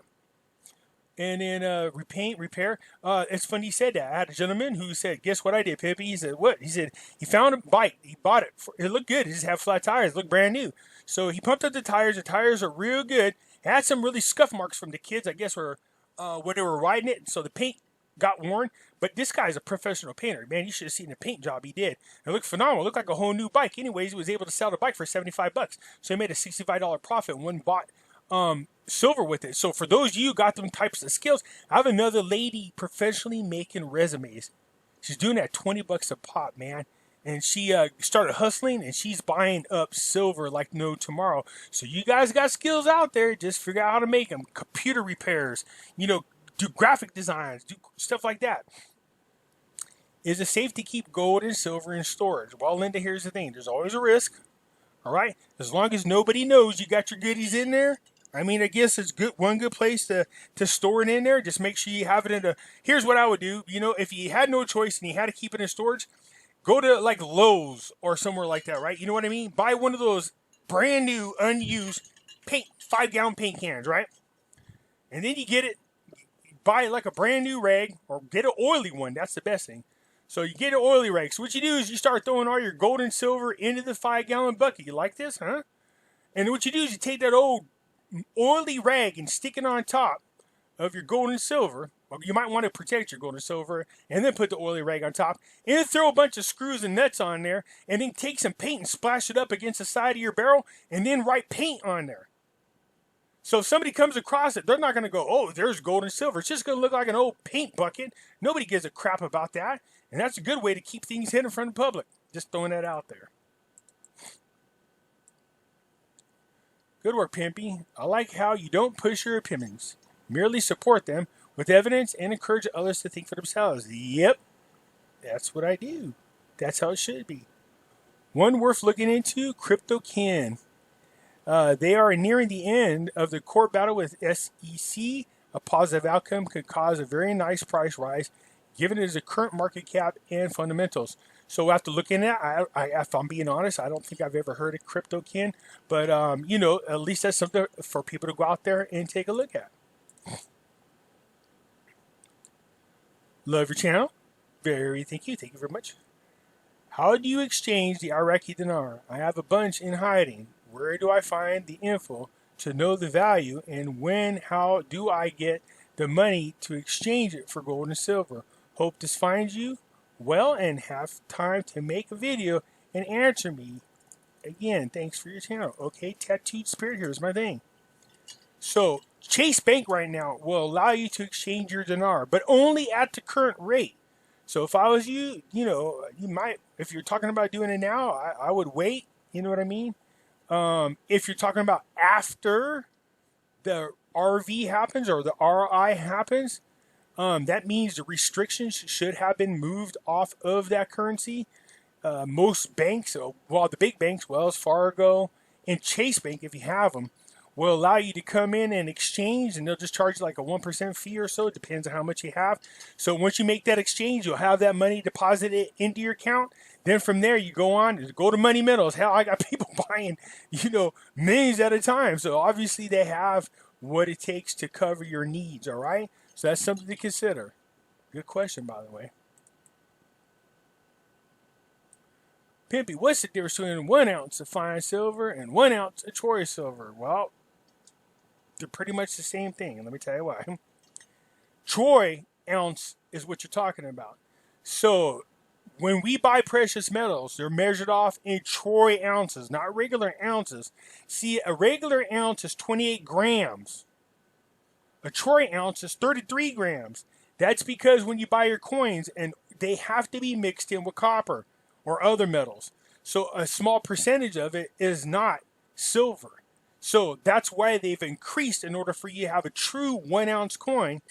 And then repaint, repair. It's funny you said that. I had a gentleman who said, guess what I did, Pimpy? He said, what? He said, he found a bike. He bought it. It looked good. It just had flat tires. It looked brand new. So he pumped up the tires. The tires are real good. It had some really scuff marks from the kids, I guess, were when they were riding it. So the paint got worn. But this guy's a professional painter. Man, you should have seen the paint job he did. It looked phenomenal. It looked like a whole new bike. Anyways, he was able to sell the bike for $75. So he made a $65 profit and one bought silver with it. So for those of you who got them types of skills, I have another lady professionally making resumes. She's doing that $20 a pop, man. And she started hustling and she's buying up silver like no tomorrow. So you guys got skills out there. Just figure out how to make them. Computer repairs, you know, do graphic designs, do stuff like that. Is it safe to keep gold and silver in storage? Well, Linda, here's the thing. There's always a risk. All right. As long as nobody knows you got your goodies in there. I mean, I guess it's good. One good place to store it in there. Just make sure you have it in a. Here's what I would do. You know, if you had no choice and you had to keep it in storage, go to like Lowe's or somewhere like that, right? You know what I mean? Buy one of those brand new, unused paint, 5-gallon paint cans, right? And then you get it, buy like a brand new rag or get an oily one. That's the best thing. So you get an oily rag. So what you do is you start throwing all your gold and silver into the 5-gallon bucket. You like this, huh? And what you do is you take that old oily rag and stick it on top of your gold and silver. Well, you might want to protect your gold and silver and then put the oily rag on top and then throw a bunch of screws and nuts on there and then take some paint and splash it up against the side of your barrel and then write paint on there. So if somebody comes across it, they're not going to go, oh, there's gold and silver. It's just going to look like an old paint bucket. Nobody gives a crap about that. And that's a good way to keep things hidden from the public. Just throwing that out there. Good work, Pimpy. I like how you don't push your opinions. Merely support them with evidence and encourage others to think for themselves. Yep, that's what I do. That's how it should be. One worth looking into, CryptoCan. They are nearing the end of the court battle with SEC. A positive outcome could cause a very nice price rise, given it is a current market cap and fundamentals. So we'll have to look in that. If I'm being honest, I don't think I've ever heard of CryptoCan. But, you know, at least that's something for people to go out there and take a look at. Love your channel. Thank you. Thank you very much. How do you exchange the Iraqi dinar? I have a bunch in hiding. Where do I find the info to know the value? And how do I get the money to exchange it for gold and silver? Hope this finds you well and have time to make a video and answer me. Again, thanks for your channel. Okay, Tattooed Spirit, here's my thing. So, Chase Bank right now will allow you to exchange your dinar, but only at the current rate. So if I was you, you know, you might, if you're talking about doing it now, I would wait, you know what I mean? If you're talking about after the RV happens or the RI happens, that means the restrictions should have been moved off of that currency. Most banks, well, the big banks, Wells Fargo and Chase Bank, if you have them, will allow you to come in and exchange, and they'll just charge like a 1% fee or so. It depends on how much you have. So once you make that exchange, you'll have that money deposited into your account. Then from there, you go on, go to Money Metals. Hell, I got people buying, millions at a time. So obviously they have what it takes to cover your needs, all right? So that's something to consider. Good question, by the way. Pimpy, what's the difference between 1 ounce of fine silver and 1 ounce of Troy silver? Well, they're pretty much the same thing, and let me tell you why. Troy ounce is what you're talking about. So when we buy precious metals, they're measured off in Troy ounces, not regular ounces. See, a regular ounce is 28 grams. A Troy ounce is 33 grams. That's because when you buy your coins, and they have to be mixed in with copper or other metals. So a small percentage of it is not silver. So that's why they've increased in order for you to have a true 1 ounce coin.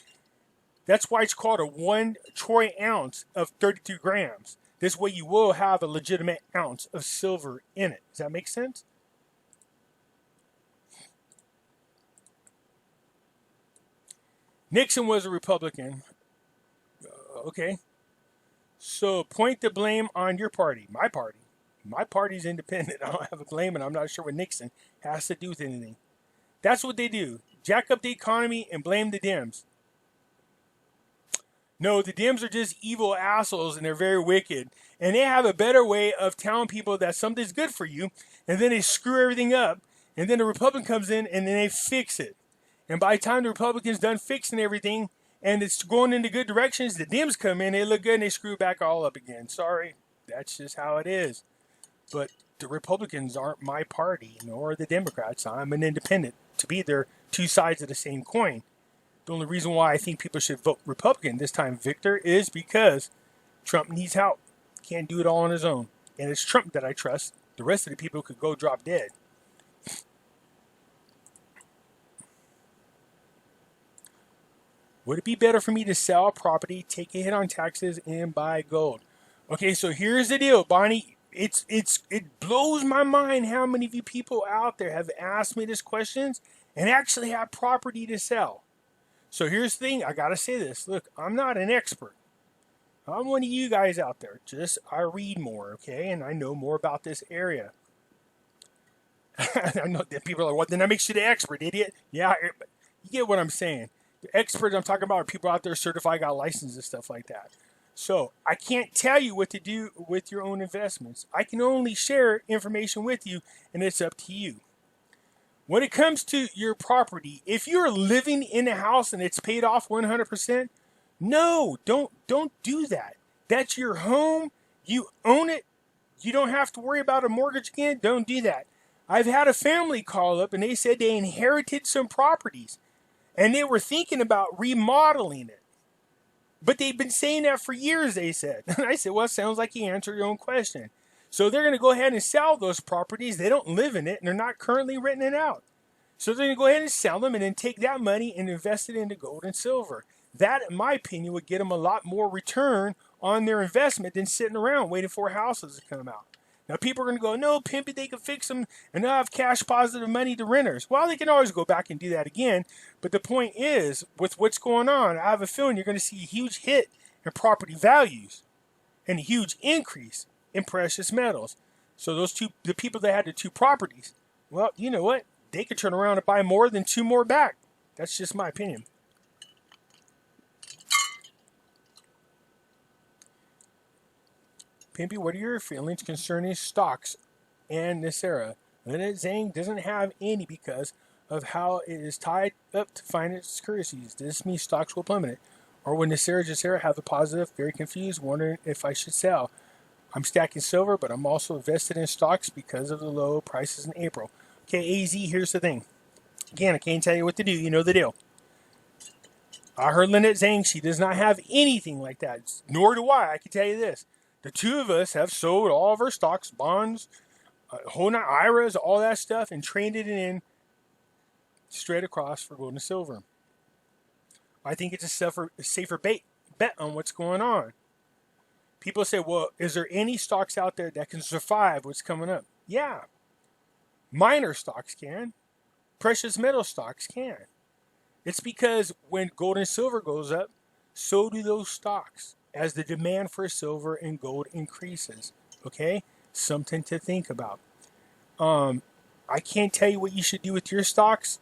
That's why it's called a 1 Troy ounce of 32 grams. This way you will have a legitimate ounce of silver in it. Does that make sense? Nixon was a Republican. Okay. So point the blame on your party, my party. My party's independent. I don't have a blame, and I'm not sure what Nixon has to do with anything. That's what they do. Jack up the economy and blame the Dems. No, the Dems are just evil assholes, and they're very wicked. And they have a better way of telling people that something's good for you, and then they screw everything up, and then the Republican comes in, and then they fix it. And by the time the Republicans done fixing everything, and it's going in the good directions, the Dems come in, they look good, and they screw back all up again. Sorry, that's just how it is. But the Republicans aren't my party, nor the Democrats. I'm an independent. To be there, two sides of the same coin. The only reason why I think people should vote Republican this time, Victor, is because Trump needs help. Can't do it all on his own. And it's Trump that I trust. The rest of the people could go drop dead. Would it be better for me to sell a property, take a hit on taxes, and buy gold? Okay, so here's the deal, Bonnie. It blows my mind how many of you people out there have asked me these questions and actually have property to sell. So here's the thing. I got to say this. Look, I'm not an expert. I'm one of you guys out there. I read more, okay? And I know more about this area. I know that people are like, well, then that makes you the expert, idiot. Yeah, you get what I'm saying. The experts I'm talking about are people out there certified, got licenses and stuff like that. So I can't tell you what to do with your own investments. I can only share information with you, and it's up to you. When it comes to your property, if you're living in a house and it's paid off 100%, no, don't do that. That's your home. You own it. You don't have to worry about a mortgage again. Don't do that. I've had a family call up and they said they inherited some properties and they were thinking about remodeling it. But they've been saying that for years, they said. And I said, well, it sounds like you answered your own question. So they're going to go ahead and sell those properties. They don't live in it, and they're not currently renting it out. So they're going to go ahead and sell them and then take that money and invest it into gold and silver. That, in my opinion, would get them a lot more return on their investment than sitting around waiting for houses to come out. Now, people are going to go, no, Pimpy, they can fix them and they'll have cash positive money to renters. Well, they can always go back and do that again. But the point is, with what's going on, I have a feeling you're going to see a huge hit in property values and a huge increase in precious metals. So the people that had the two properties, well, you know what? They could turn around and buy more than two more back. That's just my opinion. Pimpy, what are your feelings concerning stocks and NESARA? Lynette Zhang doesn't have any because of how it is tied up to finance currencies. Does this mean stocks will plummet? Or will NESARA GESARA have a positive? Very confused, wondering if I should sell. I'm stacking silver, but I'm also invested in stocks because of the low prices in April. Okay, AZ, here's the thing. Again, I can't tell you what to do. You know the deal. I heard Lynette Zhang, she does not have anything like that. Nor do I. I can tell you this. The two of us have sold all of our stocks, bonds, whole nine IRAs, all that stuff, and traded it in straight across for gold and silver. I think it's a safer bet on what's going on. People say, well, is there any stocks out there that can survive what's coming up? Yeah. Minor stocks can. Precious metal stocks can. It's because when gold and silver goes up, so do those stocks as the demand for silver and gold increases. Okay? Something to think about. I can't tell you what you should do with your stocks.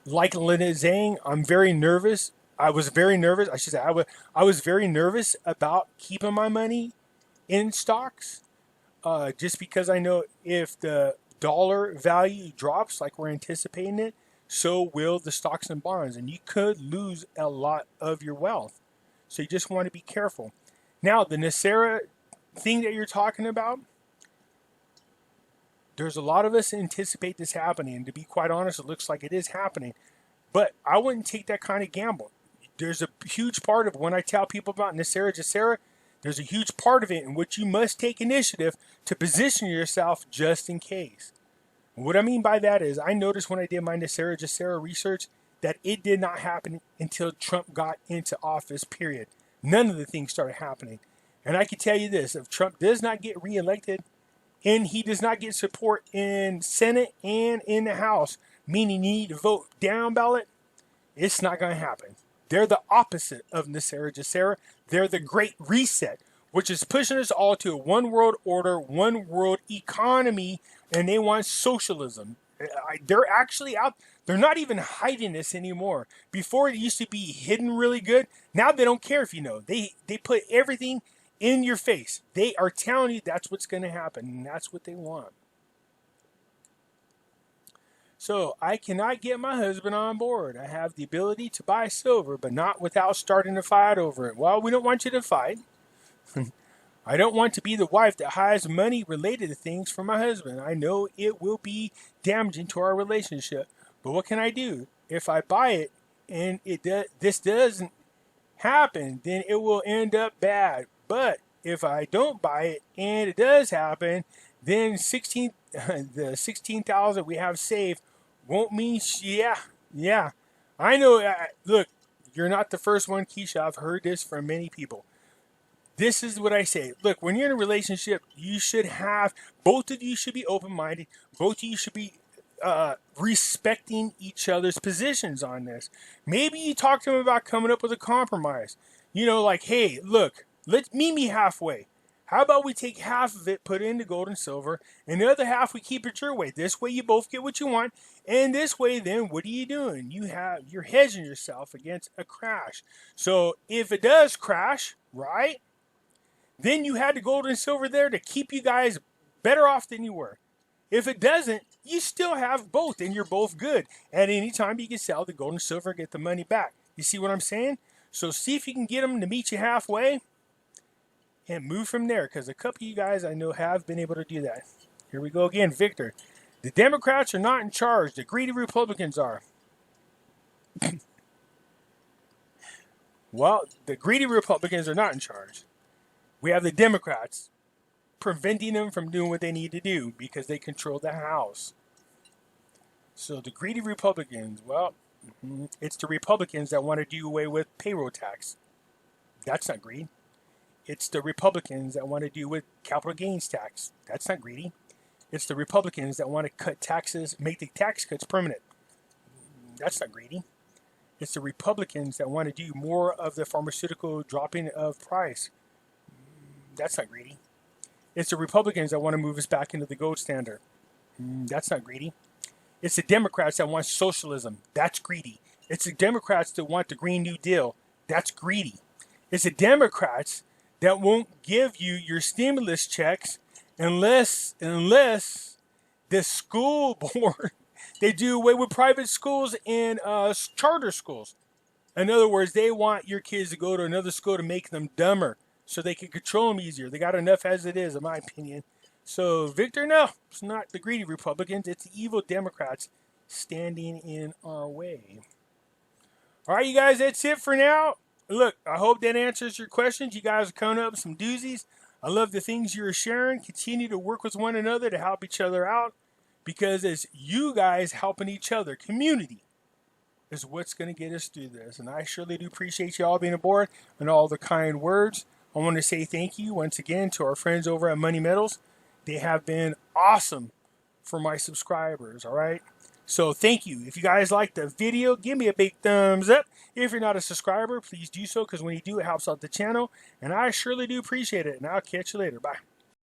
Like Lynette Zhang, I'm very nervous. I was very nervous. I should say I was very nervous about keeping my money in stocks, just because I know if the dollar value drops like we're anticipating it, so will the stocks and bonds, and you could lose a lot of your wealth. So you just want to be careful. Now, the NESARA thing that you're talking about, there's a lot of us anticipate this happening, and to be quite honest, it looks like it is happening. But I wouldn't take that kind of gamble. There's a huge part of when I tell people about NESARA, GESARA, there's a huge part of it in which you must take initiative to position yourself just in case. And what I mean by that is I noticed when I did my NESARA, GESARA research that it did not happen until Trump got into office, period. None of the things started happening. And I can tell you this, if Trump does not get reelected and he does not get support in Senate and in the House, meaning you need to vote down ballot, it's not going to happen. They're the opposite of NESARA, GESARA. They're the Great Reset, which is pushing us all to a one world order, one world economy, and they want socialism. They're actually out. They're not even hiding this anymore. Before it used to be hidden really good. Now they don't care if you know. They put everything in your face. They are telling you that's what's going to happen, and that's what they want. So I cannot get my husband on board. I have the ability to buy silver, but not without starting to fight over it. Well, we don't want you to fight. I don't want to be the wife that hides money related to things for my husband. I know it will be damaging to our relationship. But what can I do? If I buy it and this doesn't happen, then it will end up bad. But if I don't buy it and it does happen, then the 16,000 we have saved won't mean, yeah. I know, look, you're not the first one, Keisha. I've heard this from many people. This is what I say. Look, when you're in a relationship, you should have, both of you should be open-minded. Both of you should be respecting each other's positions on this. Maybe you talk to them about coming up with a compromise. You know, like, hey, look, let's meet me halfway. How about we take half of it, put it into gold and silver, and the other half we keep it your way. This way you both get what you want, and this way then what are you doing? You're hedging yourself against a crash. So if it does crash, right, then you had the gold and silver there to keep you guys better off than you were. If it doesn't, you still have both, and you're both good. At any time you can sell the gold and silver and get the money back. You see what I'm saying? So see if you can get them to meet you halfway and move from there, because a couple of you guys I know have been able to do that. Here we go again, Victor. The Democrats are not in charge. The greedy Republicans are. Well, the greedy Republicans are not in charge. We have the Democrats preventing them from doing what they need to do because they control the House. So the greedy Republicans, well, it's the Republicans that want to do away with payroll tax. That's not greed. It's the Republicans that want to do with capital gains tax. That's not greedy. It's the Republicans that want to cut taxes, make the tax cuts permanent. That's not greedy. It's the Republicans that want to do more of the pharmaceutical dropping of price. That's not greedy. It's the Republicans that want to move us back into the gold standard. That's not greedy. It's the Democrats that want socialism. That's greedy. It's the Democrats that want the Green New Deal. That's greedy. It's the Democrats that won't give you your stimulus checks unless the school board, they do away with private schools and charter schools. In other words, they want your kids to go to another school to make them dumber so they can control them easier. They got enough as it is, in my opinion. So, Victor, no, it's not the greedy Republicans. It's the evil Democrats standing in our way. All right, you guys, that's it for now. Look, I hope that answers your questions. You guys are coming up with some doozies. I love the things you're sharing. Continue to work with one another to help each other out, because it's you guys helping each other. Community is what's going to get us through this. And I surely do appreciate you all being aboard and all the kind words. I want to say thank you once again to our friends over at Money Metals. They have been awesome for my subscribers, all right? So thank you. If you guys like the video, give me a big thumbs up. If you're not a subscriber, please do so, because when you do, it helps out the channel. And I surely do appreciate it. And I'll catch you later. Bye.